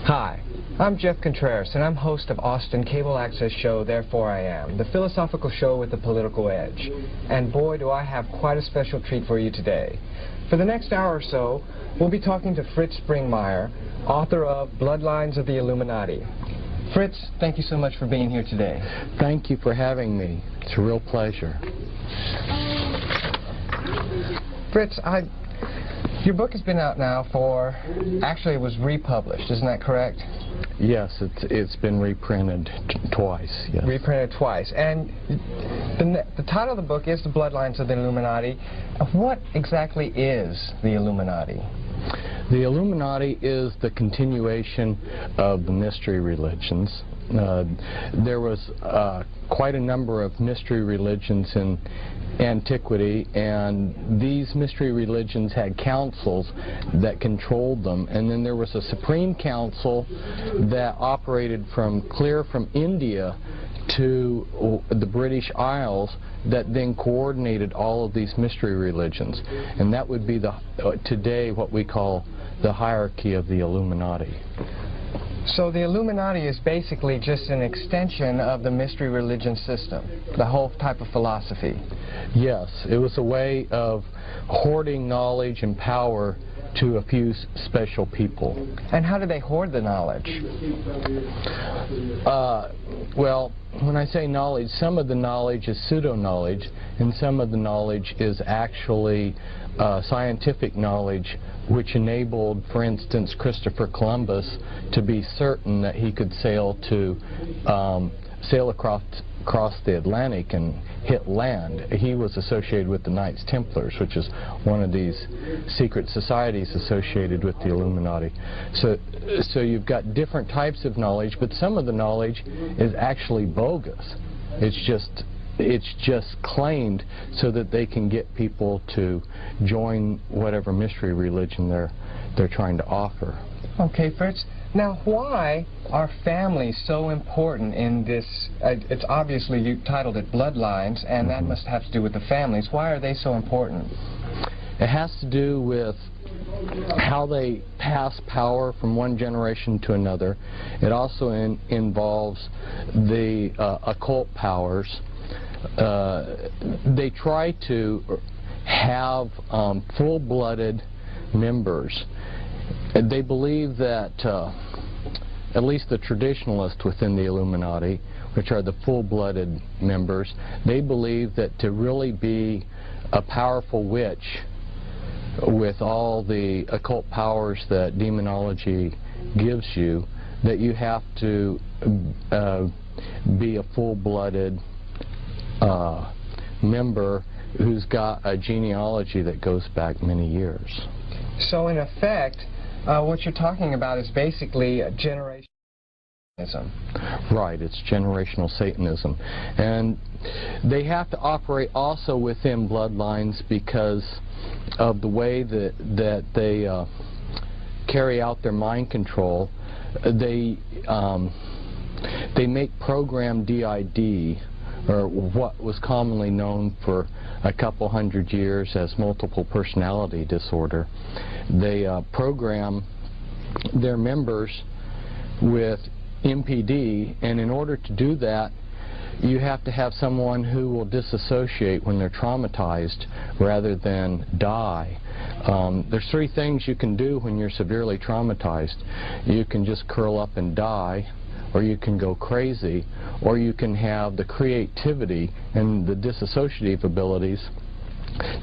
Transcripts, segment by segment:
Hi, I'm Jeff Contreras, and I'm host of Austin Cable Access show Therefore I Am, the philosophical show with the political edge. And boy, do I have quite a special treat for you today. For the next hour or so, we'll be talking to Fritz Springmeier, author of Bloodlines of the Illuminati. Fritz, thank you so much for being here today. Thank you for having me. It's a real pleasure. Fritz, your book has been out now for, actually it was republished, isn't that correct? Yes, it's been reprinted twice. Yes. Reprinted twice. And the title of the book is The Bloodlines of the Illuminati. What exactly is the Illuminati? The Illuminati is the continuation of the mystery religions. There was quite a number of mystery religions in antiquity, and these mystery religions had councils that controlled them, and then there was a supreme council that operated clear from India to the British Isles that then coordinated all of these mystery religions, and that would be today what we call the hierarchy of the Illuminati. So the Illuminati is basically just an extension of the mystery religion system, the whole type of philosophy. Yes, it was a way of hoarding knowledge and power to a few special people. And how do they hoard the knowledge? Well, when I say knowledge, some of the knowledge is pseudo-knowledge, and some of the knowledge is actually scientific knowledge, which enabled, for instance, Christopher Columbus to be certain that he could sail across the Atlantic and hit land. He was associated with the Knights Templars, which is one of these secret societies associated with the Illuminati. So you've got different types of knowledge, but some of the knowledge is actually bogus. It's just claimed so that they can get people to join whatever mystery religion they're trying to offer. Okay, Fritz. Now, why are families so important in this? It's obviously, you titled it Bloodlines, and that must have to do with the families. Why are they so important? It has to do with how they pass power from one generation to another. It also involves the occult powers. They try to have full-blooded members. They believe that, at least the traditionalists within the Illuminati, which are the full-blooded members, they believe that to really be a powerful witch with all the occult powers that demonology gives you, that you have to be a full-blooded member who's got a genealogy that goes back many years. So in effect, what you're talking about is basically generational Satanism. Right, it's generational Satanism. And they have to operate also within bloodlines because of the way that they carry out their mind control. They make program DID, or what was commonly known for a couple hundred years as multiple personality disorder. They program their members with MPD, and in order to do that, you have to have someone who will disassociate when they're traumatized rather than die. There's three things you can do when you're severely traumatized. You can just curl up and die, or you can go crazy, or you can have the creativity and the dissociative abilities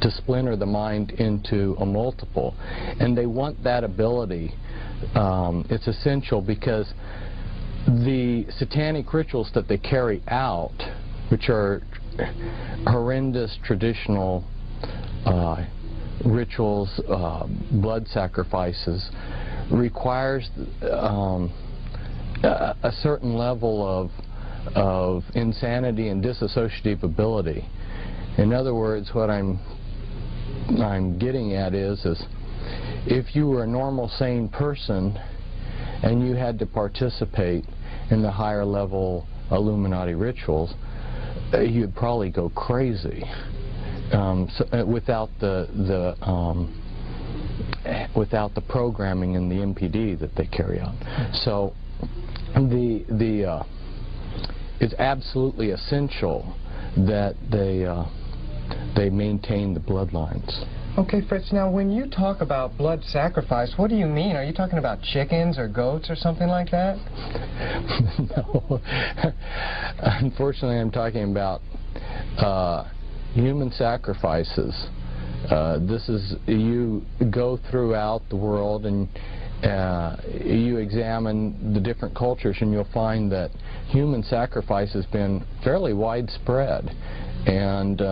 to splinter the mind into a multiple. And they want that ability. It's essential because the satanic rituals that they carry out, which are horrendous traditional rituals, blood sacrifices, requires a certain level of insanity and dissociative ability. In other words, what I'm getting at is if you were a normal, sane person and you had to participate in the higher level Illuminati rituals, you'd probably go crazy without the without the programming and the MPD that they carry out. So it's absolutely essential that they maintain the bloodlines. Okay, Fritz, now when you talk about blood sacrifice, what do you mean? Are you talking about chickens or goats or something like that? No. Unfortunately, I'm talking about human sacrifices. This is, you go throughout the world and you examine the different cultures, and you'll find that human sacrifice has been fairly widespread. And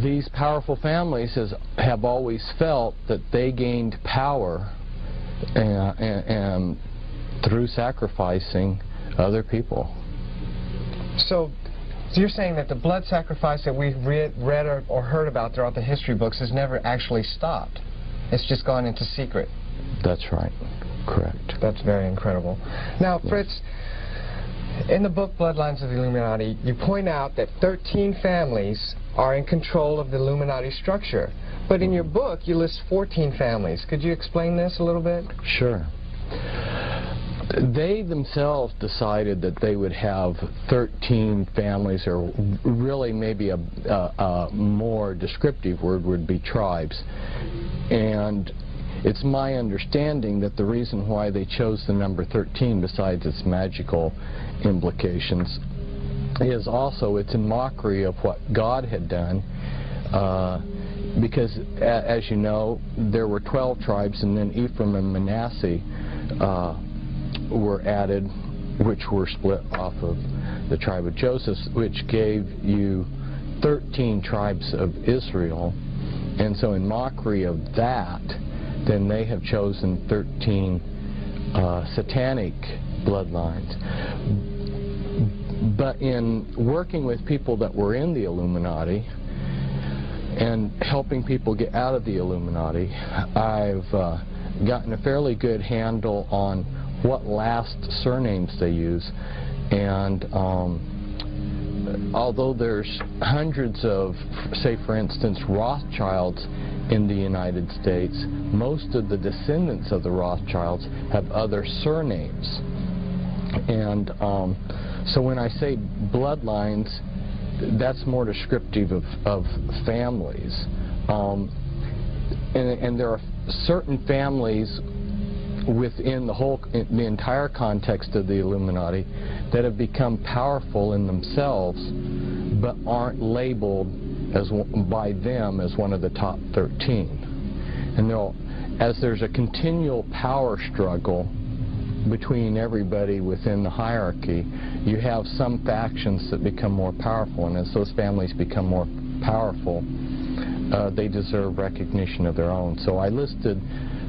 these powerful families have always felt that they gained power and through sacrificing other people. So you're saying that the blood sacrifice that we've read or heard about throughout the history books has never actually stopped. It's just gone into secret. That's right. Correct. That's very incredible. Now, Fritz, in the book Bloodlines of the Illuminati, you point out that 13 families are in control of the Illuminati structure. But in your book, you list 14 families. Could you explain this a little bit? Sure. They themselves decided that they would have 13 families, or really maybe a more descriptive word would be tribes. And it's my understanding that the reason why they chose the number 13, besides its magical implications, is also it's a mockery of what God had done, because as you know, there were 12 tribes, and then Ephraim and Manasseh were added, which were split off of the tribe of Joseph, which gave you 13 tribes of Israel. And so in mockery of that, then they have chosen 13 satanic bloodlines. But in working with people that were in the Illuminati and helping people get out of the Illuminati, I've gotten a fairly good handle on what last surnames they use. And although there's hundreds of, say for instance, Rothschilds in the United States, most of the descendants of the Rothschilds have other surnames. And so when I say bloodlines, that's more descriptive of families. And there are certain families within the entire context of the Illuminati that have become powerful in themselves, but aren't labeled by them as one of the top 13. And as there's a continual power struggle between everybody within the hierarchy, you have some factions that become more powerful, and as those families become more powerful, they deserve recognition of their own. So I listed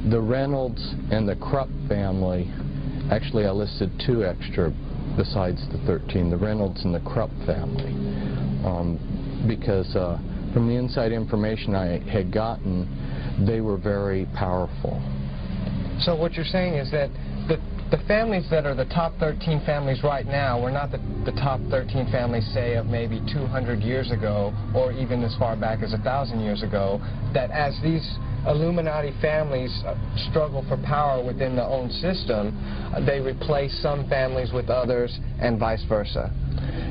the Reynolds and the Krupp family. Actually, I listed 2 extra besides the 13, the Reynolds and the Krupp family, because from the inside information I had gotten, they were very powerful. So what you're saying is that the families that are the top 13 families right now were not the top 13 families, say, of maybe 200 years ago, or even as far back as 1,000 years ago, that as these Illuminati families struggle for power within their own system, they replace some families with others and vice versa.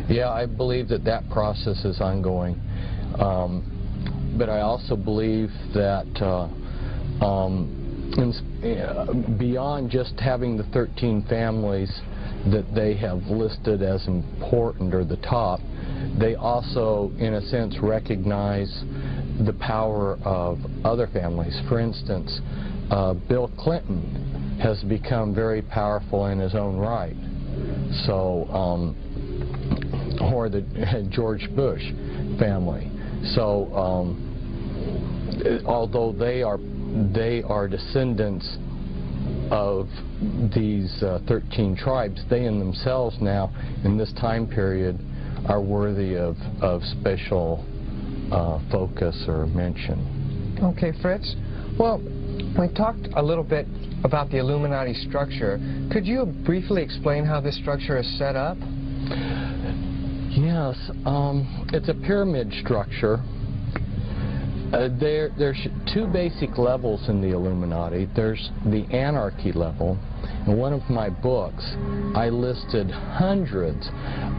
Yeah, I believe that process is ongoing. But I also believe that beyond just having the 13 families that they have listed as important or the top, they also, in a sense, recognize the power of other families. For instance, Bill Clinton has become very powerful in his own right. So, or the George Bush family. So, although they are descendants of these 13 tribes, they in themselves now, in this time period, are worthy of special focus or mention. Okay, Fritz. Well, we talked a little bit about the Illuminati structure. Could you briefly explain how this structure is set up? Yes, it's a pyramid structure, There's two basic levels in the Illuminati. There's the anarchy level. In one of my books, I listed hundreds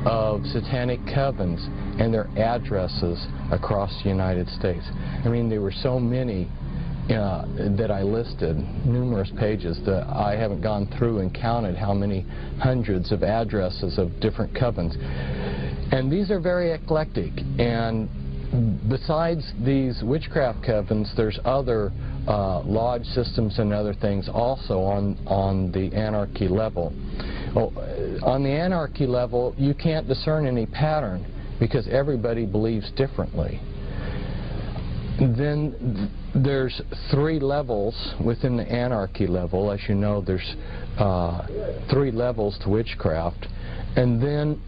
of satanic covens and their addresses across the United States. I mean, there were so many that I listed, numerous pages, that I haven't gone through and counted how many hundreds of addresses of different covens. And these are very eclectic. And besides these witchcraft covens, there's other lodge systems and other things also on the anarchy level. On the anarchy level, you can't discern any pattern because everybody believes differently. Then there's three levels within the anarchy level. As you know, there's three levels to witchcraft. And then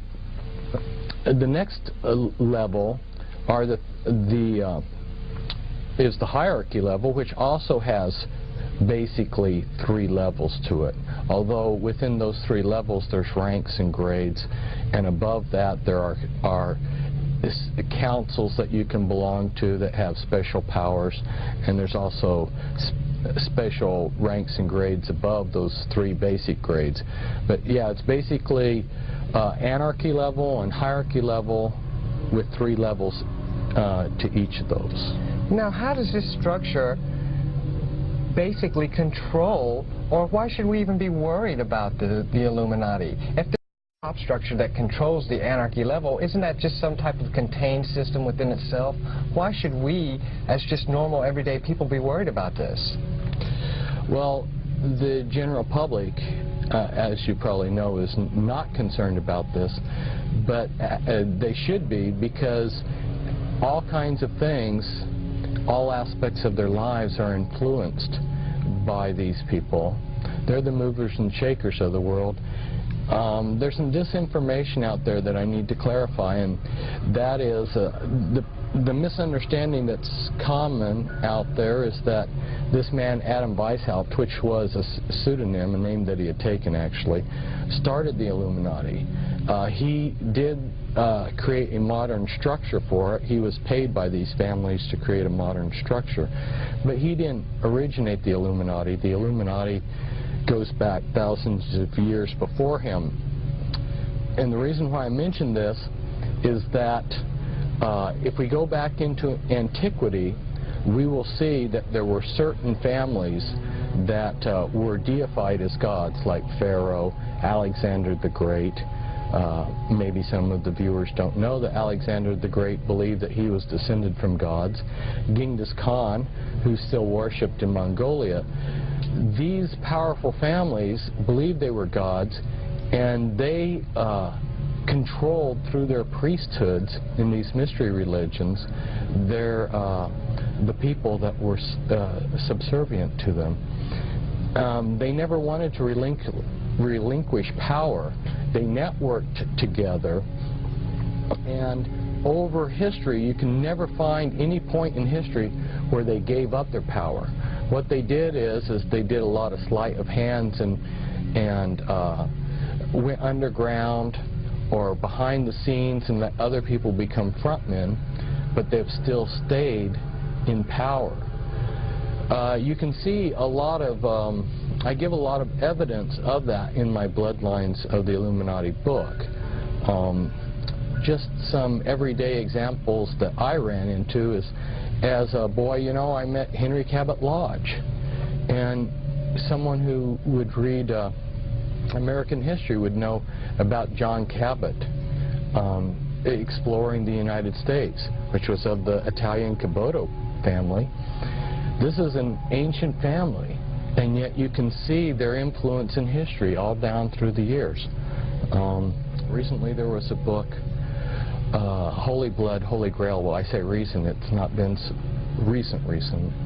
the next level are is the hierarchy level, which also has basically three levels to it. Although within those three levels there's ranks and grades, and above that there are councils that you can belong to that have special powers, and there's also special ranks and grades above those three basic grades. But yeah, it's basically anarchy level and hierarchy level with three levels to each of those. Now, how does this structure basically control, or why should we even be worried about the Illuminati? If there's a top structure that controls the anarchy level, isn't that just some type of contained system within itself? Why should we, as just normal everyday people, be worried about this? Well, the general public, as you probably know, is not concerned about this, but they should be, because all kinds of things, all aspects of their lives are influenced by these people. They're the movers and shakers of the world. There's some disinformation out there that I need to clarify, and that is the misunderstanding that's common out there is that this man, Adam Weishaupt, which was a pseudonym, a name that he had taken actually, started the Illuminati. He did create a modern structure for it. He was paid by these families to create a modern structure. But he didn't originate the Illuminati. The Illuminati goes back thousands of years before him. And the reason why I mention this is that if we go back into antiquity, we will see that there were certain families that were deified as gods, like Pharaoh, Alexander the Great. Maybe some of the viewers don't know that Alexander the Great believed that he was descended from gods. Genghis Khan, who's still worshipped in Mongolia. These powerful families believed they were gods, and they controlled through their priesthoods in these mystery religions the people that were subservient to them. They never wanted to relinquish power. They networked together, and over history you can never find any point in history where they gave up their power. What they did is they did a lot of sleight of hands and went underground or behind the scenes and let other people become frontmen, but they've still stayed in power. You can see a lot of I give a lot of evidence of that in my Bloodlines of the Illuminati book. Just some everyday examples that I ran into is, as a boy, you know, I met Henry Cabot Lodge. And someone who would read American history would know about John Cabot exploring the United States, which was of the Italian Caboto family. This is an ancient family, and yet you can see their influence in history all down through the years. Recently there was a book, Holy Blood, Holy Grail. Well, I say recent, it's not been recent,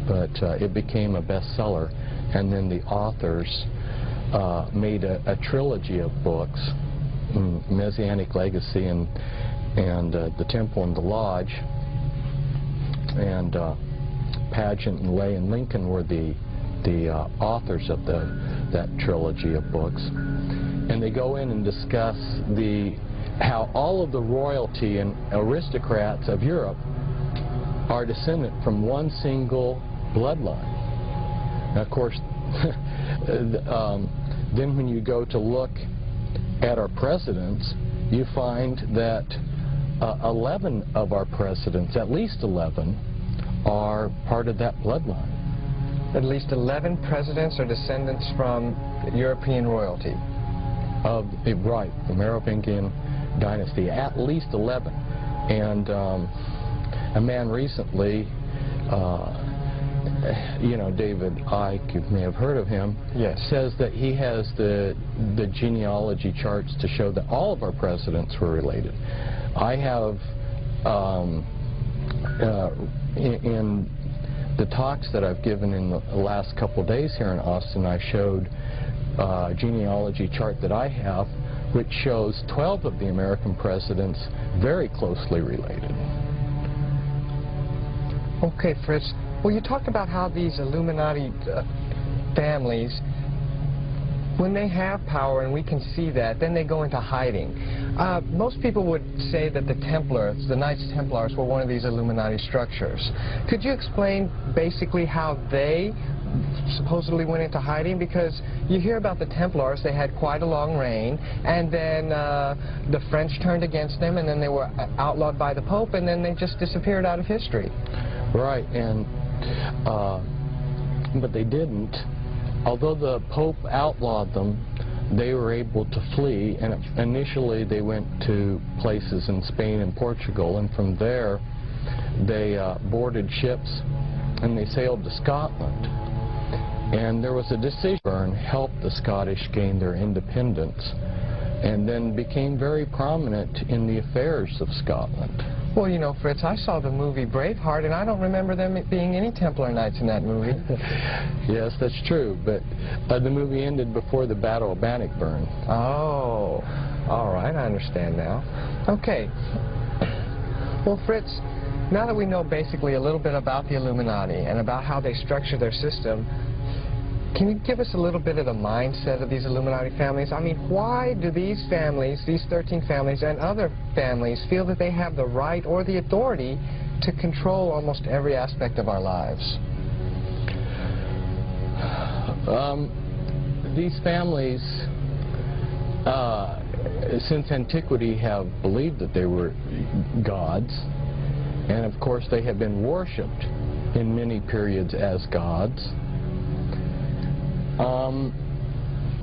but it became a bestseller, and then the authors made a trilogy of books, Messianic Legacy and The Temple and the Lodge, and Pageant and Lay and Lincoln were the authors of that trilogy of books. And they go in and discuss how all of the royalty and aristocrats of Europe are descendant from one single bloodline. Now, of course, then when you go to look at our presidents, you find that 11 of our presidents, at least 11, are part of that bloodline. At least 11 presidents are descendants from European royalty. Right, the Merovingian dynasty, at least 11. And a man recently, David Icke, you may have heard of him, yes, says that he has the genealogy charts to show that all of our presidents were related. I have, in the talks that I've given in the last couple of days here in Austin, I showed a genealogy chart that I have, which shows 12 of the American presidents very closely related. Okay, Fritz. Well, you talked about how these Illuminati families, when they have power, and we can see that, then they go into hiding. Most people would say that the Templars, the Knights Templars, were one of these Illuminati structures. Could you explain basically how they supposedly went into hiding? Because you hear about the Templars, they had quite a long reign, and then the French turned against them, and then they were outlawed by the Pope, and then they just disappeared out of history. Right, and but they didn't. Although the Pope outlawed them, they were able to flee, and initially they went to places in Spain and Portugal, and from there they boarded ships and they sailed to Scotland. And there was a decision to help the Scottish gain their independence, and then became very prominent in the affairs of Scotland. Well, you know, Fritz, I saw the movie Braveheart, and I don't remember them being any Templar Knights in that movie. Yes, that's true, but the movie ended before the Battle of Bannockburn. Oh, all right, I understand now. Okay. Well, Fritz, now that we know basically a little bit about the Illuminati and about how they structure their system, can you give us a little bit of the mindset of these Illuminati families? I mean, why do these families, these 13 families and other families, feel that they have the right or the authority to control almost every aspect of our lives? These families, since antiquity, have believed that they were gods, and of course they have been worshipped in many periods as gods.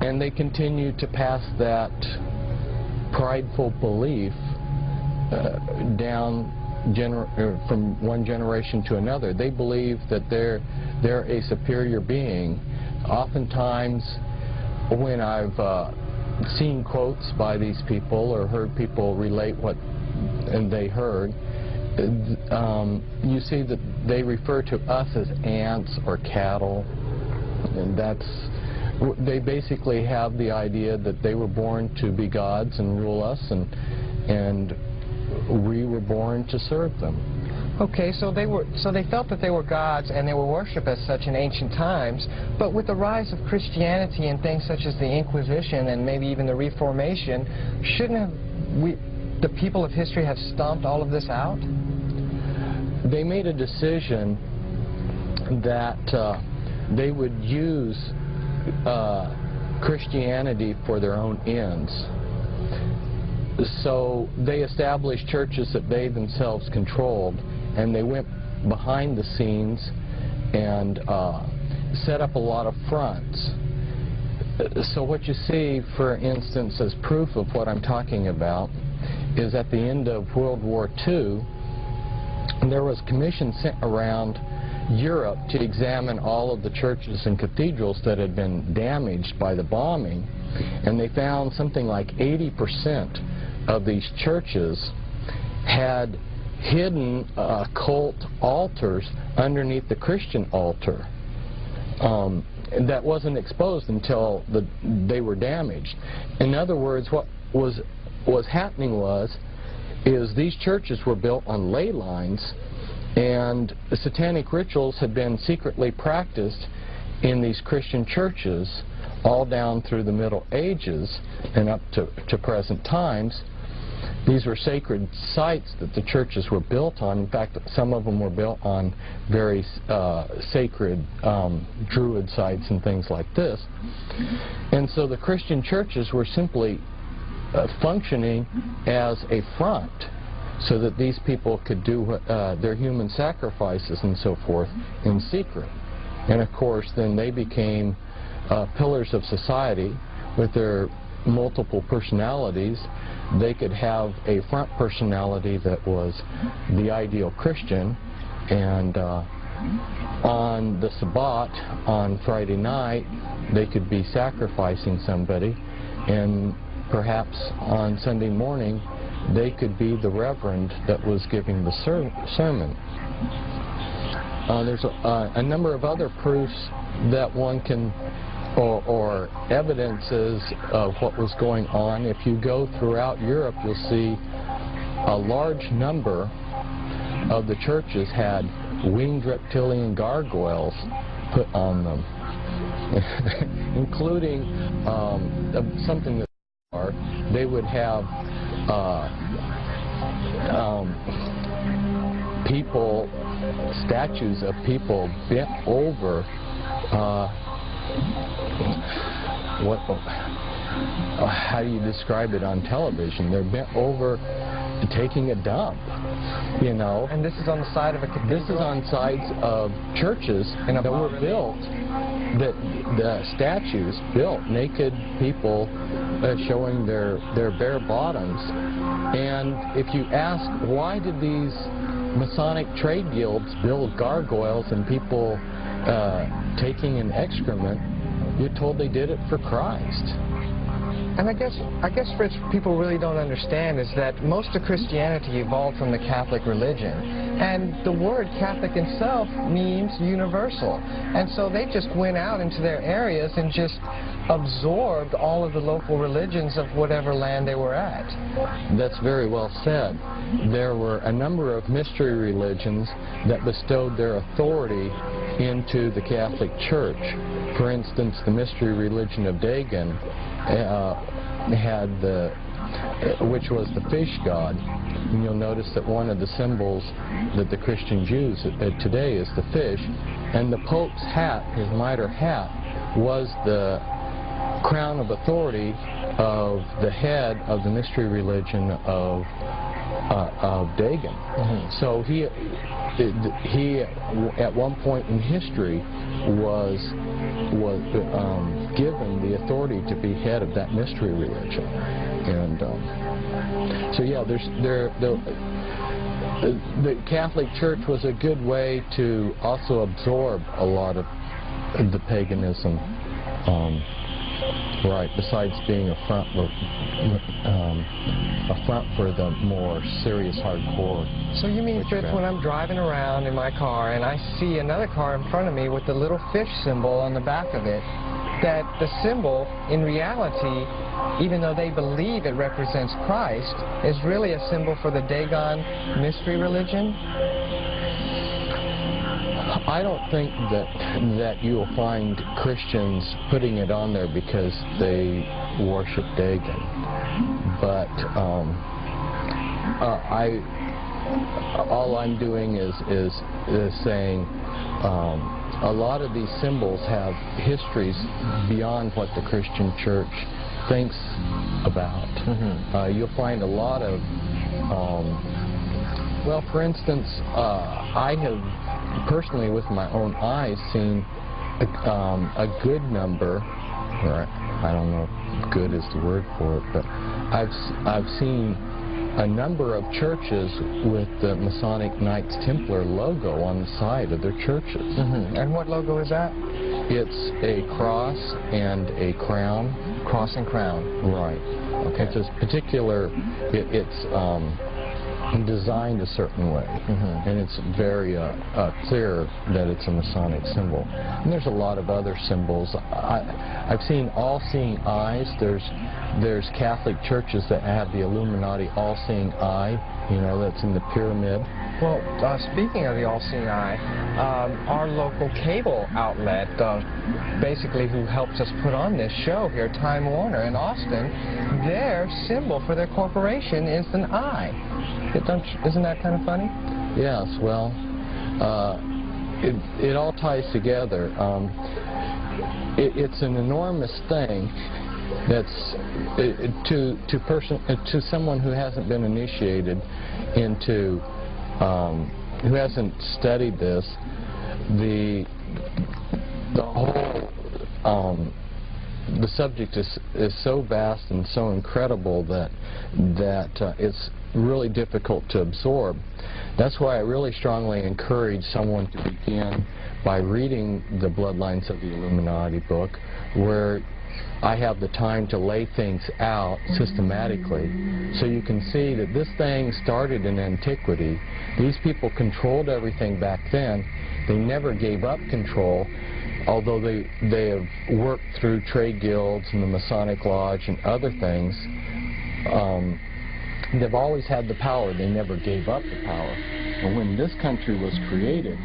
And they continue to pass that prideful belief down from one generation to another. They believe that they're a superior being. Oftentimes, when I've seen quotes by these people or heard people relate what they heard, you see that they refer to us as ants or cattle. And they basically have the idea that they were born to be gods and rule us, and we were born to serve them. Okay, so they felt that they were gods and they were worshipped as such in ancient times, but with the rise of Christianity and things such as the Inquisition and maybe even the Reformation, shouldn't the people of history have stomped all of this out? They made a decision that they would use Christianity for their own ends. So they established churches that they themselves controlled, and they went behind the scenes and set up a lot of fronts. So what you see, for instance, as proof of what I'm talking about, is at the end of World War II, there was a commission sent around Europe to examine all of the churches and cathedrals that had been damaged by the bombing, and they found something like 80% of these churches had hidden occult altars underneath the Christian altar. That wasn't exposed until they were damaged. In other words, what was happening is these churches were built on ley lines, and satanic rituals had been secretly practiced in these Christian churches all down through the Middle Ages and up to present times. these were sacred sites that the churches were built on. In fact, some of them were built on very sacred druid sites and things like this. And so the Christian churches were simply functioning as a front so that these people could do their human sacrifices and so forth in secret. And of course, then they became pillars of society with their multiple personalities. They could have a front personality that was the ideal Christian, and on the Sabbat, on Friday night, they could be sacrificing somebody, and perhaps on Sunday morning, they could be the reverend that was giving the sermon. There's a number of other proofs that one can, or evidences of what was going on. If you go throughout Europe, you'll see a large number of the churches had winged reptilian gargoyles put on them, including something that they would have people, statues of people bent over. How do you describe it on television? They're bent over taking a dump, you know. And this is on the side of a cathedral? This is on sides of churches that were built, the statues built, naked people showing their bare bottoms. And if you ask, why did these Masonic trade guilds build gargoyles and people taking an excrement, you're told they did it for Christ. And I guess, Fritz, people really don't understand is that most of Christianity evolved from the Catholic religion. And the word Catholic itself means universal. And so they just went out into their areas and just absorbed all of the local religions of whatever land they were at. That's very well said. There were a number of mystery religions that bestowed their authority into the Catholic Church. For instance, the mystery religion of Dagon had which was the fish god. And you'll notice that one of the symbols that the Christians use today is the fish. And the Pope's hat, his mitre hat, was the crown of authority of the head of the mystery religion of Dagon. Mm-hmm. So he at one point in history was given the authority to be head of that mystery religion. And so yeah, the Catholic Church was a good way to also absorb a lot of the paganism. Right, besides being a front for the more serious, hardcore. So you mean, Fritz, when I'm driving around in my car and I see another car in front of me with the little fish symbol on the back of it, that the symbol, in reality, even though they believe it represents Christ, is really a symbol for the Dagon mystery religion? I don't think that you'll find Christians putting it on there because they worship Dagon, but all I'm doing is saying a lot of these symbols have histories beyond what the Christian Church thinks about. Mm-hmm. You'll find a lot of, well, for instance, I have personally with my own eyes seen a good number, or I don't know if good is the word for it, but I've seen a number of churches with the Masonic Knights Templar logo on the side of their churches. Mm-hmm. And what logo is that? It's a cross and a crown. Cross and crown. Right. Okay. It's a particular, it's designed a certain way, and it's very clear that it's a Masonic symbol. And there's a lot of other symbols. I've seen all-seeing eyes. There's Catholic churches that have the Illuminati all-seeing eye, you know, that's in the pyramid. Well, speaking of the all-seeing eye, our local cable outlet, basically who helps us put on this show here, Time Warner in Austin, their symbol for their corporation is an eye. Isn't that kind of funny? Yes, well, it all ties together. It's an enormous thing that's to someone who hasn't been initiated into, who hasn't studied this, the whole the subject is so vast and so incredible that it's really difficult to absorb. That's why I really strongly encourage someone to begin by reading the Bloodlines of the Illuminati book, where I have the time to lay things out systematically, so you can see that this thing started in antiquity. These people controlled everything back then. They never gave up control, although they have worked through trade guilds and the Masonic Lodge and other things. They've always had the power. They never gave up the power. And when this country was created,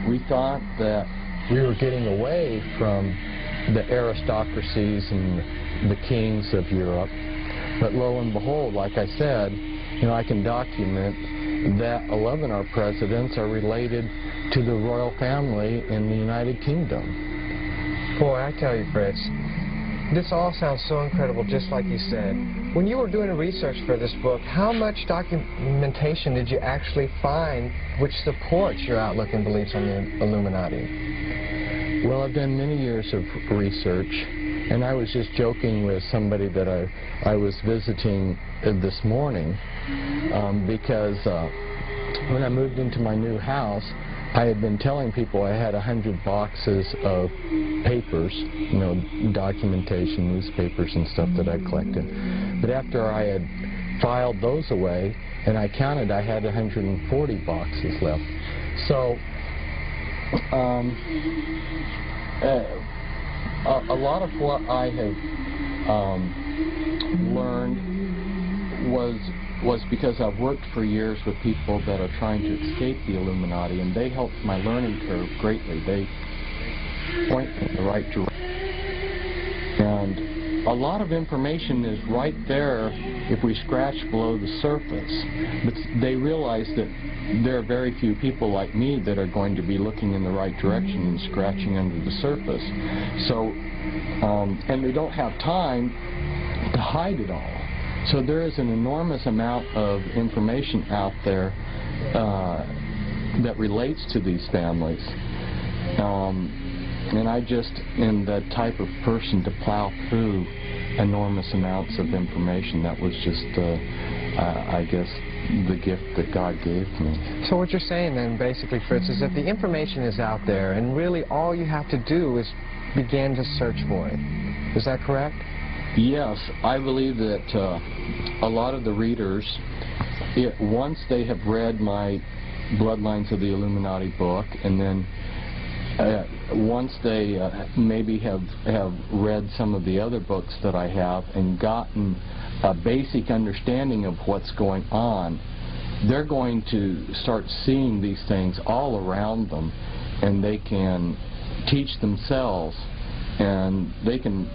we thought that we were getting away from the aristocracies and the kings of Europe. But lo and behold, like I said, you know, I can document that 11 of our presidents are related to the royal family in the United Kingdom. Boy, I tell you, Fritz, this all sounds so incredible, just like you said. When you were doing research for this book, how much documentation did you actually find which supports your outlook and beliefs on the Illuminati? Well, I've done many years of research, and I was just joking with somebody that I was visiting this morning, because when I moved into my new house, I had been telling people I had 100 boxes of papers, you know, documentation, newspapers and stuff that I collected. But after I had filed those away, and I counted, I had 140 boxes left. So, a lot of what I have learned was because I've worked for years with people that are trying to escape the Illuminati, and they helped my learning curve greatly. They point me in the right direction. And a lot of information is right there if we scratch below the surface. But they realize that there are very few people like me that are going to be looking in the right direction and scratching under the surface. So, and they don't have time to hide it all. So there is an enormous amount of information out there that relates to these families. And I just am the type of person to plow through enormous amounts of information. That was just, I guess, the gift that God gave me. So what you're saying then, basically, Fritz, is that the information is out there, and really all you have to do is begin to search for it. Is that correct? Yes, I believe that a lot of the readers, once they have read my Bloodlines of the Illuminati book, and then once they maybe have read some of the other books that I have and gotten a basic understanding of what's going on, they're going to start seeing these things all around them, and they can teach themselves, and they can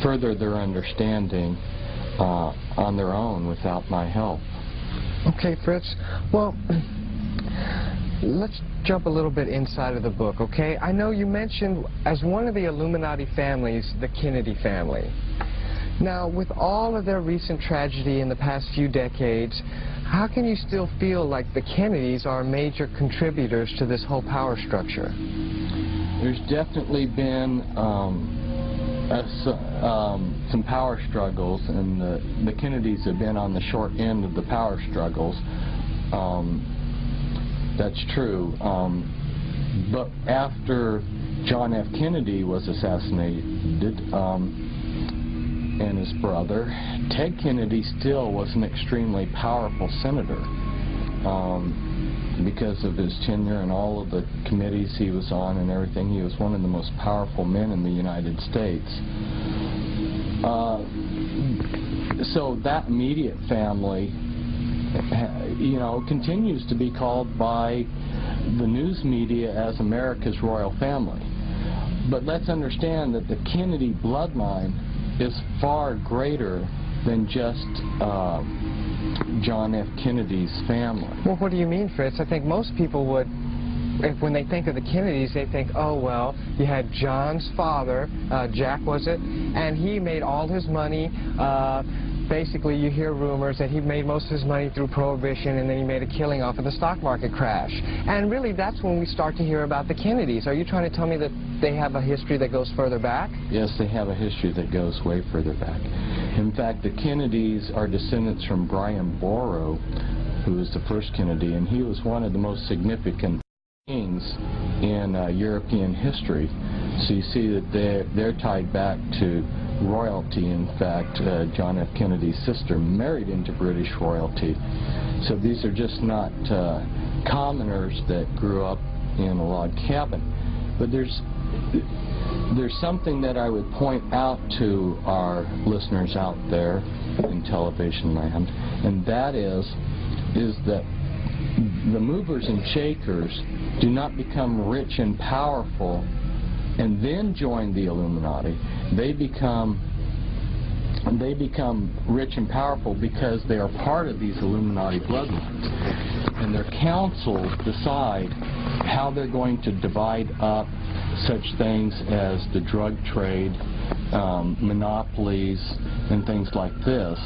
further their understanding on their own without my help. Okay, Fritz. Well, let's jump a little bit inside of the book, okay? I know you mentioned as one of the Illuminati families, the Kennedy family. Now, with all of their recent tragedy in the past few decades, how can you still feel like the Kennedys are major contributors to this whole power structure? There's definitely been some power struggles, and the Kennedys have been on the short end of the power struggles. That's true. But after John F. Kennedy was assassinated, and his brother, Ted Kennedy still was an extremely powerful senator. because of his tenure and all of the committees he was on and everything. He was one of the most powerful men in the United States. So that immediate family, you know, continues to be called by the news media as America's royal family. But let's understand that the Kennedy bloodline is far greater than just John F. Kennedy's family. Well, what do you mean, Fritz? I think most people would, when they think of the Kennedys, they think, oh, well, you had John's father, Jack was it, and he made all his money. Basically, you hear rumors that he made most of his money through Prohibition, and then he made a killing off of the stock market crash. And really, that's when we start to hear about the Kennedys. Are you trying to tell me that they have a history that goes further back? Yes, they have a history that goes way further back. In fact, the Kennedys are descendants from Brian Boru, who was the first Kennedy, and he was one of the most significant kings in European history. So you see that they're tied back to royalty. In fact, John F. Kennedy's sister married into British royalty. So these are just not commoners that grew up in a log cabin. But there's something that I would point out to our listeners out there in television land, and that is that the movers and shakers do not become rich and powerful and then join the Illuminati. They become rich and powerful because they are part of these Illuminati bloodlines, and their councils decide how they're going to divide up such things as the drug trade, monopolies, and things like this.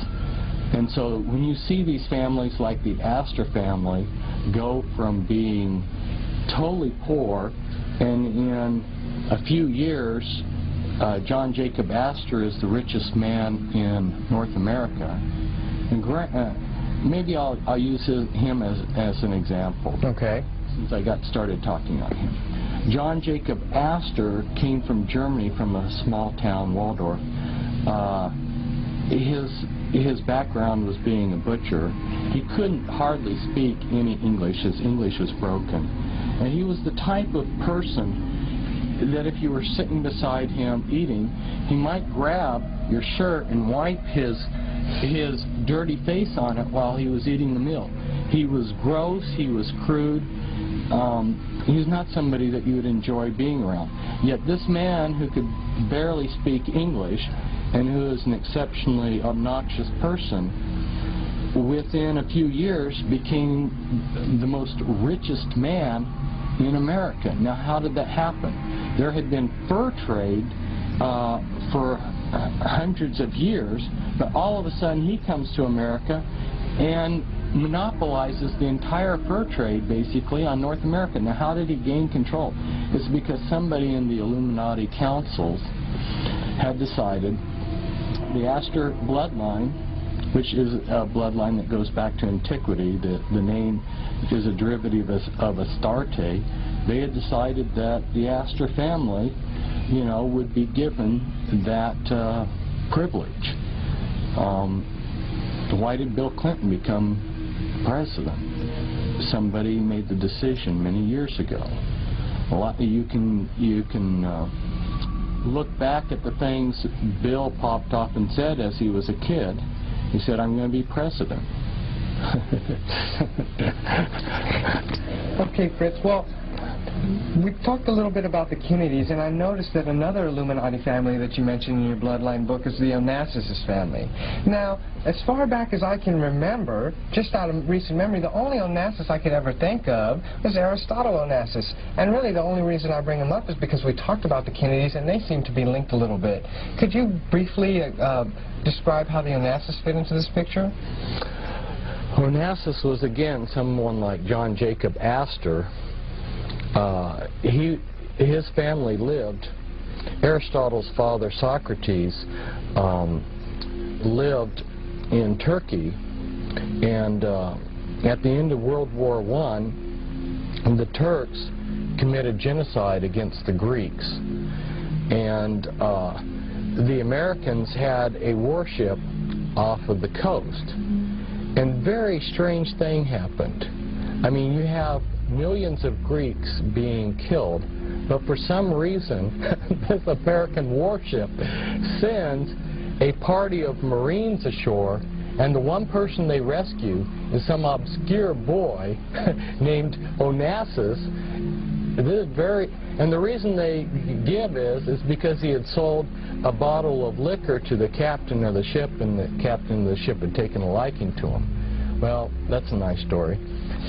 And so when you see these families like the Astor family go from being totally poor, and in a few years, John Jacob Astor is the richest man in North America. And maybe I'll use him as an example. Okay. Since I got started talking on him. John Jacob Astor came from Germany, from a small town, Waldorf. His background was being a butcher. He couldn't hardly speak any English. His English was broken. And he was the type of person that if you were sitting beside him eating, he might grab your shirt and wipe his dirty face on it while he was eating the meal. He was gross, he was crude. He was not somebody that you would enjoy being around. Yet this man who could barely speak English and who is an exceptionally obnoxious person, within a few years became the most richest man in America. Now, how did that happen? There had been fur trade for hundreds of years, but all of a sudden he comes to America and monopolizes the entire fur trade, basically, on North America. Now, how did he gain control? It's because somebody in the Illuminati councils had decided the Astor bloodline, which is a bloodline that goes back to antiquity, the name is a derivative of Astarte. They had decided that the Astor family, you know, would be given that privilege. Why did Bill Clinton become president? Somebody made the decision many years ago. You can look back at the things Bill popped off and said as he was a kid. He said, "I'm going to be president." Okay, Fritz. Well, we talked a little bit about the Kennedys, and I noticed that another Illuminati family that you mentioned in your bloodline book is the Onassis family. Now, as far back as I can remember, just out of recent memory, the only Onassis I could ever think of was Aristotle Onassis. And really the only reason I bring him up is because we talked about the Kennedys, and they seem to be linked a little bit. Could you briefly describe how the Onassis fit into this picture? Onassis was, again, someone like John Jacob Astor. His family lived. Aristotle's father, Socrates, lived in Turkey, and at the end of World War I, the Turks committed genocide against the Greeks, and the Americans had a warship off of the coast, and very strange thing happened. I mean, you have millions of Greeks being killed, but for some reason, this American warship sends a party of Marines ashore, and the one person they rescue is some obscure boy named Onassis. This is and the reason they give is because he had sold a bottle of liquor to the captain of the ship, and the captain of the ship had taken a liking to him. Well, that's a nice story.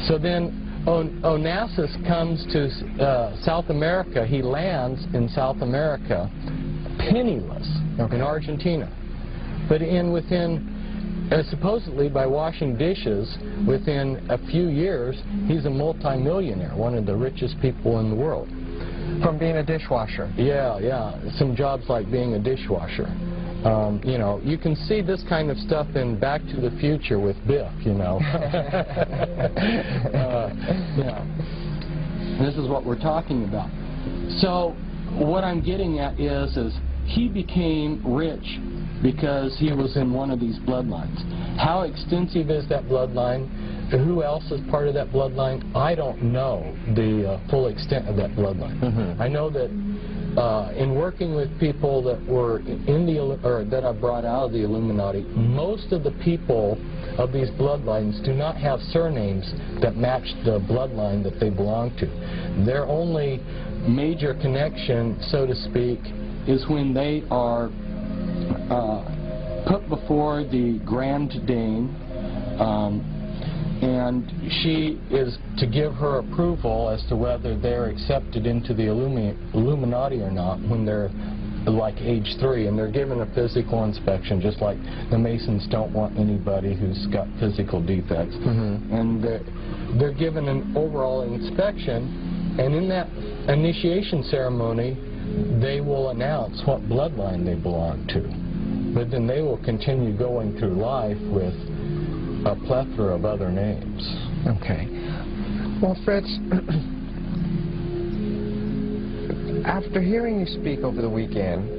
So then Onassis comes to South America. He lands in South America penniless in Argentina. But supposedly by washing dishes, within a few years, he's a multimillionaire, one of the richest people in the world. From being a dishwasher? Yeah. Some jobs like being a dishwasher. You know, you can see this kind of stuff in Back to the Future with Biff, you know. Yeah. This is what we're talking about. So what I'm getting at is he became rich because he was in one of these bloodlines. How extensive is that bloodline? Who else is part of that bloodline? I don't know the full extent of that bloodline. I know that in working with people that were that I brought out of the Illuminati, most of the people of these bloodlines do not have surnames that match the bloodline that they belong to. Their only major connection, so to speak, is when they are put before the Grand Dame, and she is to give her approval as to whether they're accepted into the Illuminati or not when they're like age 3, and they're given a physical inspection, just like the Masons don't want anybody who's got physical defects. And they're given an overall inspection, and in that initiation ceremony they will announce what bloodline they belong to. But then they will continue going through life with a plethora of other names. Okay. Well, Fritz, after hearing you speak over the weekend,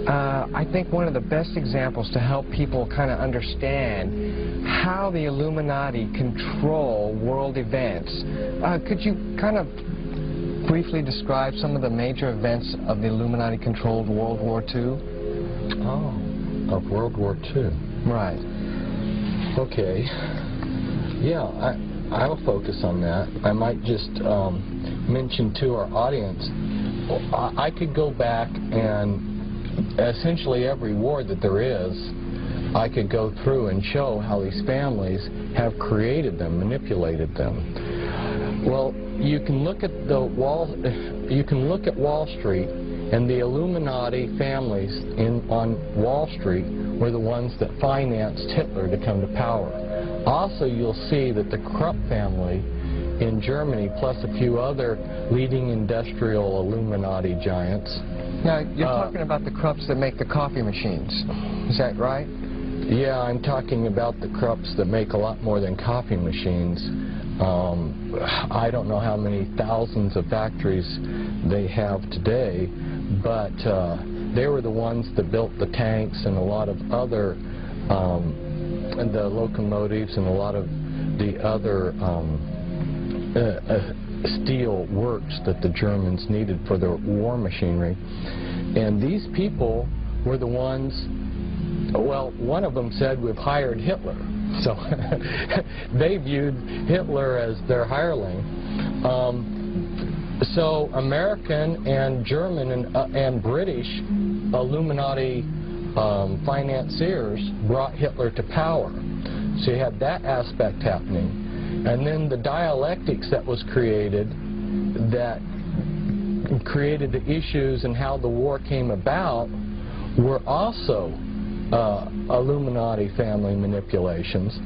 I think one of the best examples to help people kind of understand how the Illuminati control world events, could you kind of briefly describe some of the major events of the Illuminati-controlled World War II? Oh, of World War II. Right. Okay. Yeah, I'll focus on that. I might just mention to our audience, I could go back and essentially every war that there is, I could go through and show how these families have created them, manipulated them. Well, you can look at Wall Street, and the Illuminati families on Wall Street were the ones that financed Hitler to come to power. Also, you'll see that the Krupp family in Germany, plus a few other leading industrial Illuminati giants. Now, you're talking about the Krupps that make the coffee machines. Is that right? Yeah, I'm talking about the Krupps that make a lot more than coffee machines. I don't know how many thousands of factories they have today, but they were the ones that built the tanks and a lot of other, the locomotives and a lot of the other steel works that the Germans needed for their war machinery. And these people were the ones, well, one of them said, we've hired Hitler. So they viewed Hitler as their hireling. So American and German and British Illuminati financiers brought Hitler to power. So you had that aspect happening. And then the dialectics that was created that created the issues and how the war came about were also Illuminati family manipulations.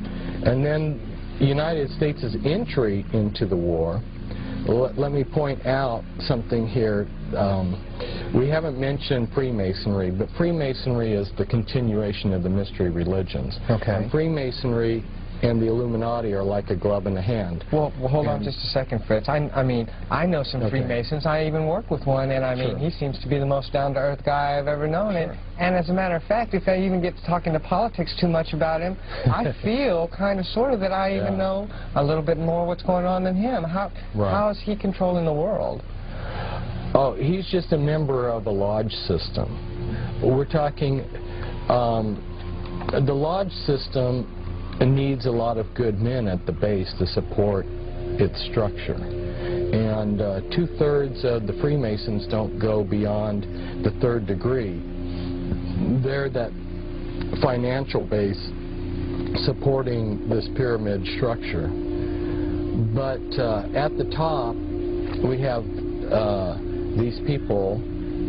And then the United States' entry into the war, let me point out something here. We haven't mentioned Freemasonry, but Freemasonry is the continuation of the mystery religions. Okay. And Freemasonry and the Illuminati are like a glove in a hand. Well, hold on just a second, Fritz. I mean, I know some Freemasons. I even work with one, and I mean, he seems to be the most down-to-earth guy I've ever known. And as a matter of fact, if I even get to talking to politics too much about him, I feel kind of sort of that I even know a little bit more what's going on than him. How is he controlling the world? Oh, he's just a member of a lodge system. We're talking, the lodge system needs a lot of good men at the base to support its structure. And 2/3 of the Freemasons don't go beyond the 3rd degree. They're that financial base supporting this pyramid structure. But at the top, we have these people.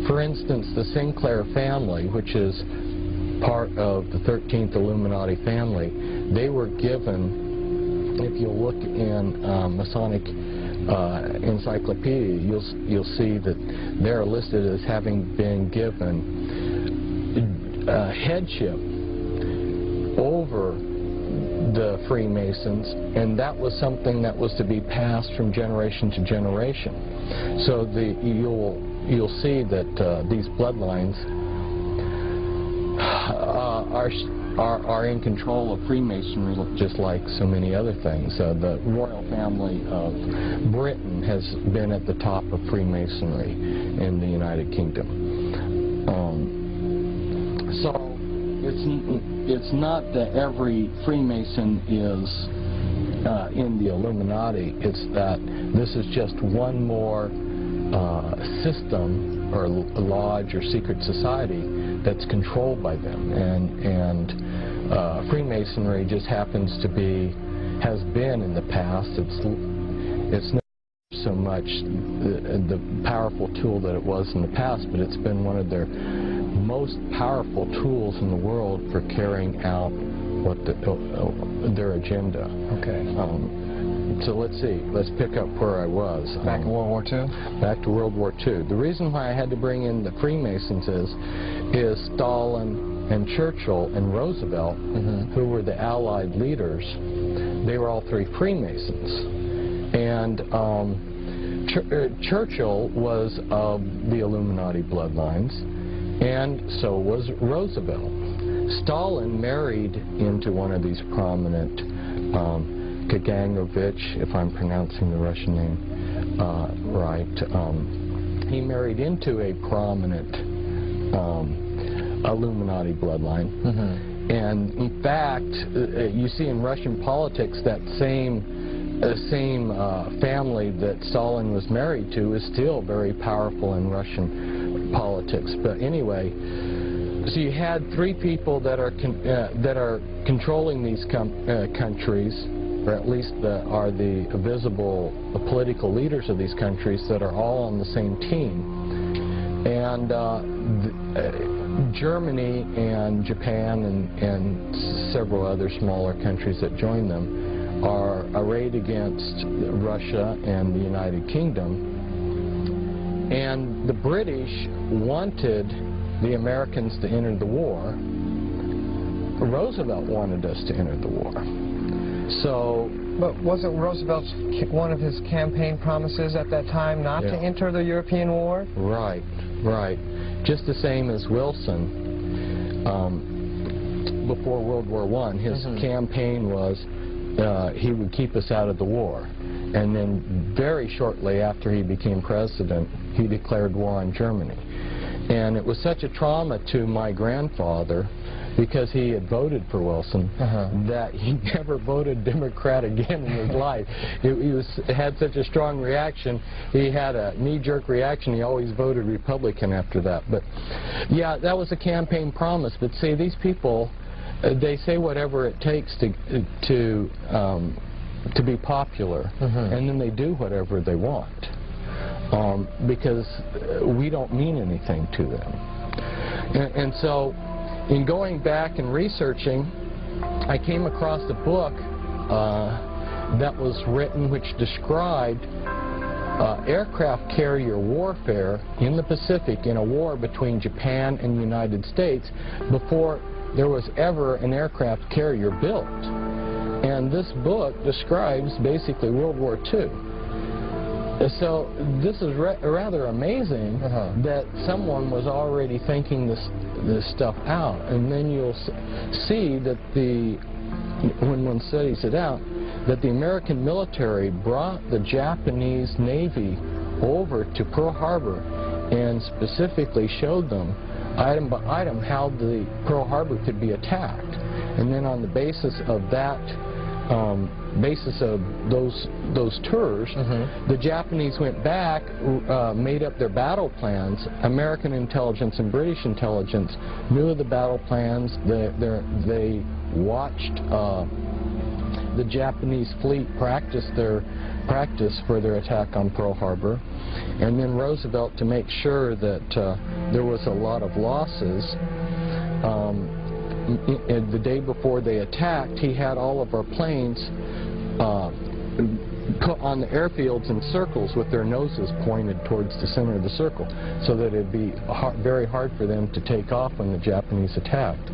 For instance, the Sinclair family, which is part of the 13th Illuminati family, they were given, if you look in Masonic encyclopedia, you'll see that they're listed as having been given headship over the Freemasons, and that was something that was to be passed from generation to generation. So you'll see that these bloodlines are in control of Freemasonry, just like so many other things. The royal family of Britain has been at the top of Freemasonry in the United Kingdom. So it's not that every Freemason is in the Illuminati. It's that this is just one more system or lodge or secret society that's controlled by them, and Freemasonry just happens to be, has been in the past. It's not so much the powerful tool that it was in the past, but it's been one of their most powerful tools in the world for carrying out what their agenda. Okay. So let's see. Let's pick up where I was. Back in World War II? Back to World War II. The reason why I had to bring in the Freemasons is Stalin and Churchill and Roosevelt, who were the Allied leaders. They were all three Freemasons. And Churchill was of the Illuminati bloodlines, and so was Roosevelt. Stalin married into one of these prominent Kaganovich, if I'm pronouncing the Russian name right. He married into a prominent Illuminati bloodline. And in fact, you see in Russian politics that same family that Stalin was married to is still very powerful in Russian politics. But anyway, so you had three people that are controlling these countries, or at least are the visible political leaders of these countries that are all on the same team. And Germany and Japan and several other smaller countries that join them are arrayed against Russia and the United Kingdom. And the British wanted the Americans to enter the war. Roosevelt wanted us to enter the war. So, but wasn't Roosevelt's one of his campaign promises at that time not to enter the European war? Right, right. Just the same as Wilson before World War I. His campaign was he would keep us out of the war. And then very shortly after he became president, he declared war on Germany. And it was such a trauma to my grandfather, because he had voted for Wilson, that he never voted Democrat again in his life. He had such a strong reaction. He had a knee-jerk reaction. He always voted Republican after that. But yeah, that was a campaign promise. But see, these people, they say whatever it takes to be popular, and then they do whatever they want, because we don't mean anything to them. And so, in going back and researching, I came across a book that was written which described aircraft carrier warfare in the Pacific in a war between Japan and the United States before there was ever an aircraft carrier built. And this book describes basically World War II. So this is rather amazing that someone was already thinking this stuff out. And then you'll see that when one studies it out, that the American military brought the Japanese Navy over to Pearl Harbor and specifically showed them item by item how the Pearl Harbor could be attacked. And then on the basis of that, those tours, the Japanese went back, made up their battle plans. American intelligence and British intelligence knew of the battle plans. They watched the Japanese fleet practice for their attack on Pearl Harbor. And then Roosevelt, to make sure that there was a lot of losses, the day before they attacked, he had all of our planes put on the airfields in circles with their noses pointed towards the center of the circle, so that it'd be very hard for them to take off when the Japanese attacked.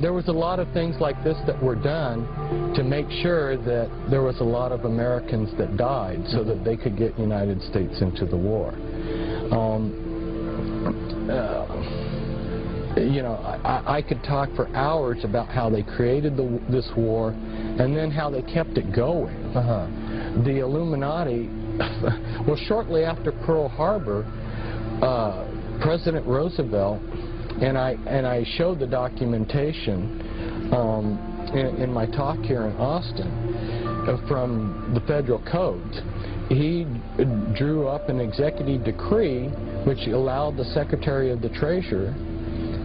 There was a lot of things like this that were done to make sure that there was a lot of Americans that died so that they could get United States into the war. You know, I could talk for hours about how they created this war and then how they kept it going. The Illuminati, well, shortly after Pearl Harbor, President Roosevelt, and I showed the documentation in my talk here in Austin from the federal codes. He drew up an executive decree which allowed the Secretary of the Treasury,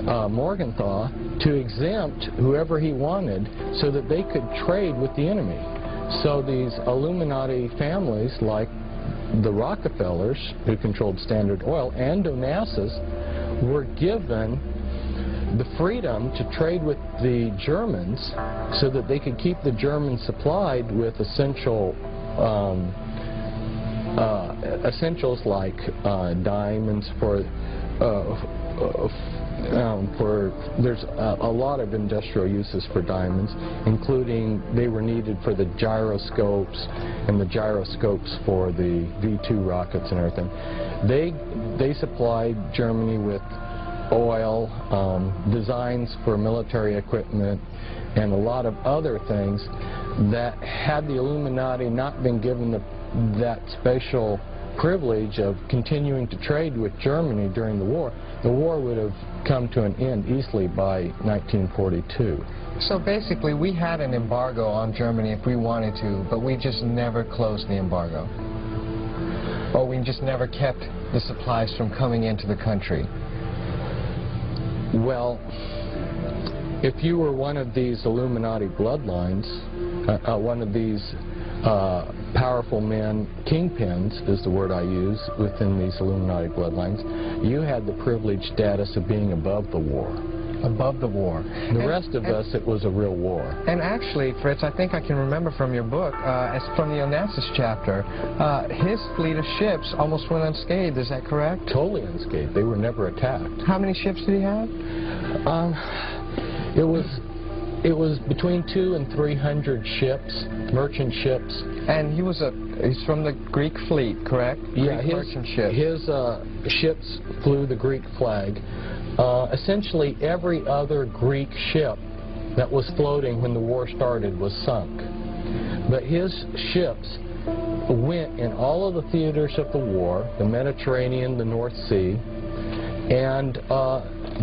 Morgenthau, to exempt whoever he wanted so that they could trade with the enemy. So these Illuminati families, like the Rockefellers, who controlled Standard Oil, and Onassis, were given the freedom to trade with the Germans so that they could keep the Germans supplied with essentials like diamonds there's a lot of industrial uses for diamonds, including they were needed for the gyroscopes and the gyroscopes for the V-2 rockets and everything. They supplied Germany with oil, designs for military equipment, and a lot of other things that, had the Illuminati not been given that special privilege of continuing to trade with Germany during the war would have come to an end easily by 1942. So basically, we had an embargo on Germany if we wanted to, but we just never closed the embargo. Or we just never kept the supplies from coming into the country. Well, if you were one of these Illuminati bloodlines, one of these powerful men, kingpins is the word I use, within these Illuminati bloodlines, you had the privileged status of being above the war. Above the war. The rest of us, it was a real war. And actually, Fritz, I think I can remember from your book, as from the Onassis chapter, his fleet of ships almost went unscathed, is that correct? Totally unscathed. They were never attacked. How many ships did he have? It was between 200 and 300 ships, merchant ships. And he's from the Greek fleet, correct? Yeah, Greek merchant ships. His ships flew the Greek flag. Essentially, every other Greek ship that was floating when the war started was sunk. But his ships went in all of the theaters of the war, the Mediterranean, the North Sea, and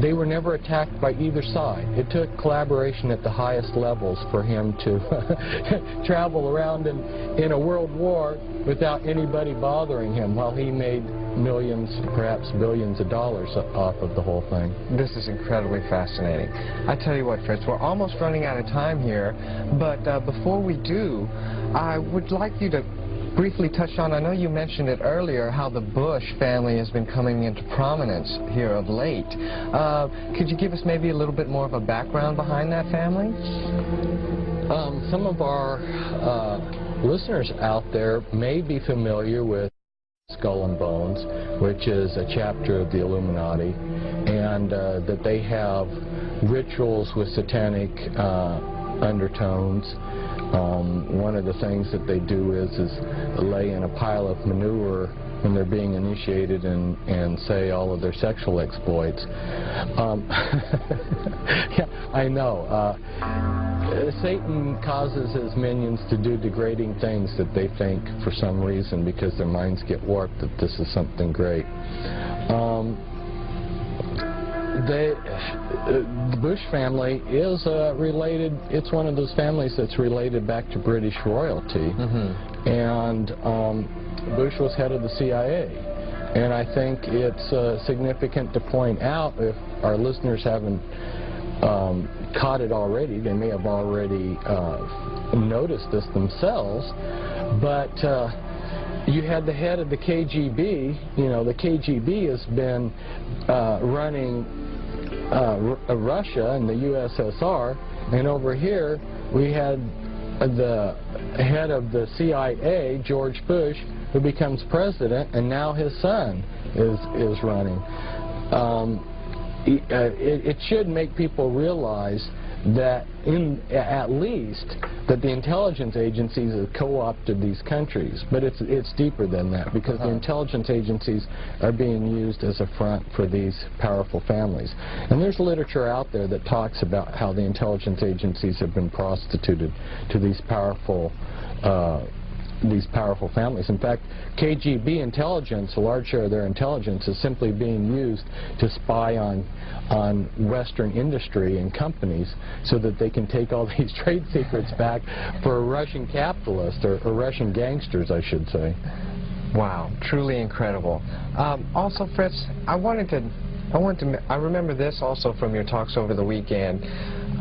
they were never attacked by either side. It took collaboration at the highest levels for him to travel around in a world war without anybody bothering him, while he made millions, perhaps billions of dollars off of the whole thing. This is incredibly fascinating. I tell you what, Fritz, we're almost running out of time here, but before we do, I would like you to briefly touch on, I know you mentioned it earlier, how the Bush family has been coming into prominence here of late. Could you give us maybe a little bit more of a background behind that family? Some of our listeners out there may be familiar with Skull and Bones, which is a chapter of the Illuminati, and that they have rituals with satanic undertones. One of the things that they do is lay in a pile of manure when they're being initiated and say all of their sexual exploits. Yeah, I know. Satan causes his minions to do degrading things that they think, for some reason, because their minds get warped, that this is something great. The Bush family is related. It's one of those families that's related back to British royalty. And Bush was head of the CIA. And I think it's significant to point out, if our listeners haven't caught it already, they may have already noticed this themselves, but you had the head of the KGB. You know, the KGB has been running Russia and the USSR, and over here we had the head of the CIA, George Bush, who becomes president, and now his son is running. It should make people realize that at least that the intelligence agencies have co-opted these countries, but it's deeper than that, because the intelligence agencies are being used as a front for these powerful families. And there's literature out there that talks about how the intelligence agencies have been prostituted to these powerful families. In fact, KGB intelligence, a large share of their intelligence, is simply being used to spy on Western industry and companies so that they can take all these trade secrets back for Russian capitalists, or Russian gangsters, I should say. Wow, truly incredible. Also, Fritz, I remember this also from your talks over the weekend.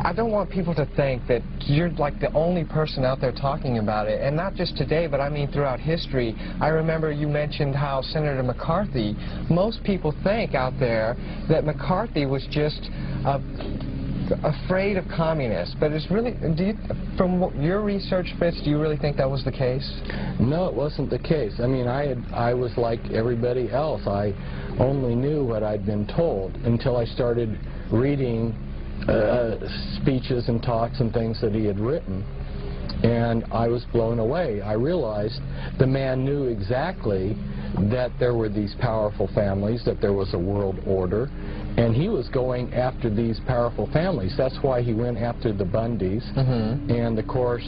I don't want people to think that you're like the only person out there talking about it, and not just today, but I mean throughout history. I remember you mentioned how Senator McCarthy, most people think out there that McCarthy was just afraid of communists, but it's really, from your research, Fritz, do you really think that was the case? No, it wasn't the case. I mean, I was like everybody else. I only knew what I'd been told until I started reading speeches and talks and things that he had written, and I was blown away. I realized the man knew exactly that there were these powerful families, that there was a world order, and he was going after these powerful families. That's why he went after the Bundys, and of course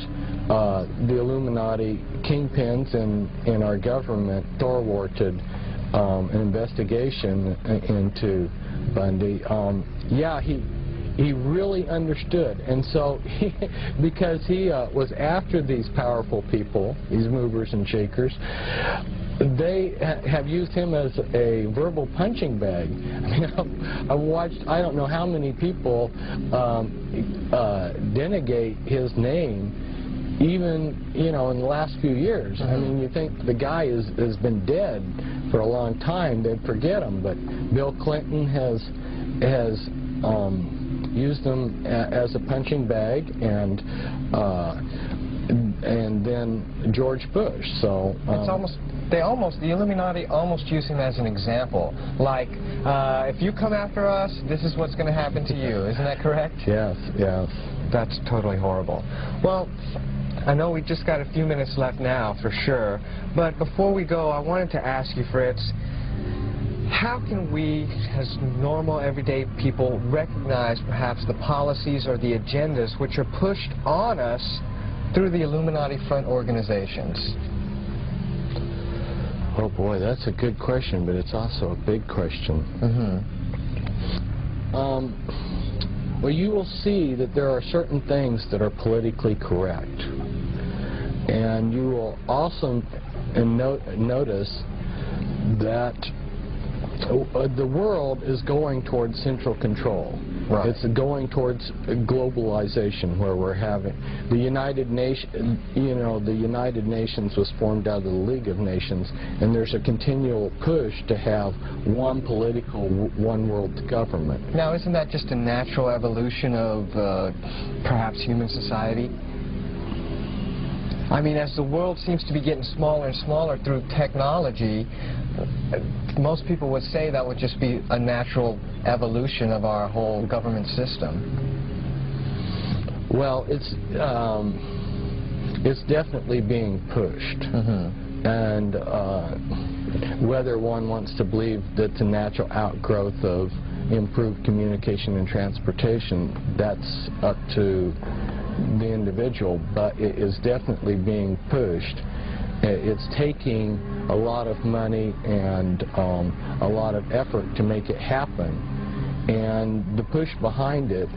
the Illuminati kingpins in our government thwarted an investigation into Bundy. Yeah, he really understood, and so because he was after these powerful people, these movers and shakers, they have used him as a verbal punching bag. I mean, I've watched, I don't know how many people denegate his name, even, you know, in the last few years. I mean, you think the guy has been dead for a long time, they'd forget him, but Bill Clinton has used them as a punching bag, and then George Bush. So it's almost, the Illuminati almost use him as an example. Like, if you come after us, this is what's going to happen to you. Isn't that correct? Yes, yes. That's totally horrible. Well, I know we just got a few minutes left now, for sure. But before we go, I wanted to ask you, Fritz, how can we, as normal, everyday people, recognize perhaps the policies or the agendas which are pushed on us through the Illuminati front organizations? Oh boy, that's a good question, but it's also a big question. Well, you will see that there are certain things that are politically correct, and you will also notice that the world is going towards central control. Right. It's going towards globalization, where we're having the United Nations. You know, the United Nations was formed out of the League of Nations, and there's a continual push to have one political, one world government. Now, isn't that just a natural evolution of perhaps human society? I mean, as the world seems to be getting smaller and smaller through technology, most people would say that would just be a natural evolution of our whole government system. Well, it's definitely being pushed. And whether one wants to believe that's a natural outgrowth of improved communication and transportation, that's up to the individual, but it is definitely being pushed. It's taking a lot of money and a lot of effort to make it happen, and the push behind it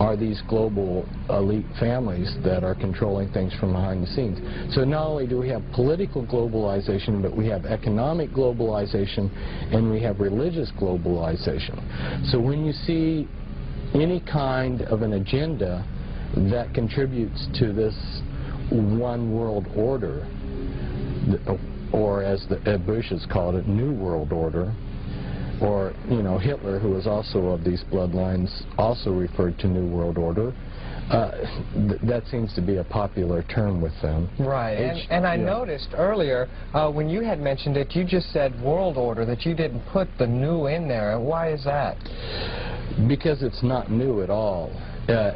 are these global elite families that are controlling things from behind the scenes. So not only do we have political globalization, but we have economic globalization and we have religious globalization. So when you see any kind of an agenda that contributes to this one world order, or as Bush has called it, New World Order, or, you know, Hitler, who was also of these bloodlines, also referred to New World Order. That seems to be a popular term with them. Right, and I noticed earlier, when you had mentioned it, you just said world order, that you didn't put the new in there. Why is that? Because it's not new at all.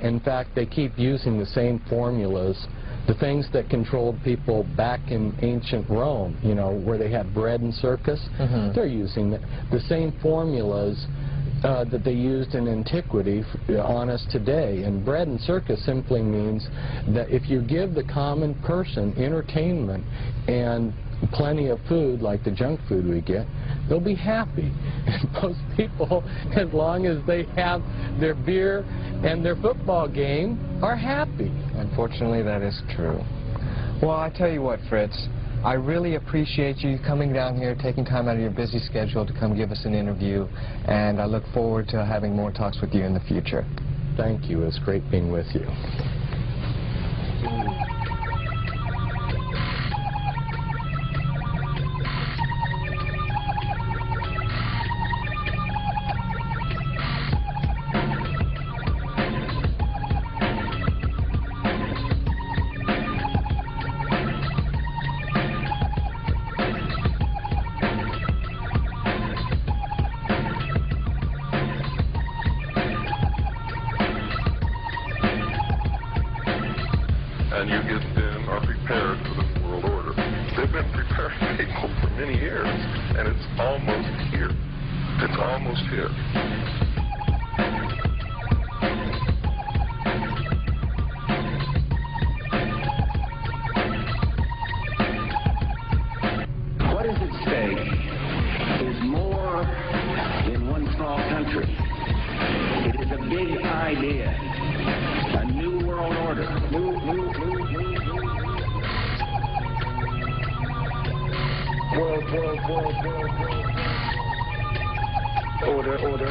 In fact, they keep using the same formulas. The things that controlled people back in ancient Rome, you know, where they had bread and circus, they're using the same formulas that they used in antiquity on us today. And bread and circus simply means that if you give the common person entertainment and plenty of food, like the junk food we get, they'll be happy. And most people, as long as they have their beer and their football game, are happy. Unfortunately, that is true. Well, I tell you what, Fritz, I really appreciate you coming down here, taking time out of your busy schedule to come give us an interview, and I look forward to having more talks with you in the future. Thank you. It's great being with you. And you get then are prepared for the New World Order. They've been preparing people for many years, and it's almost here. It's almost here. What is at stake is more than one small country. It is a big idea. A new world order. World. Order.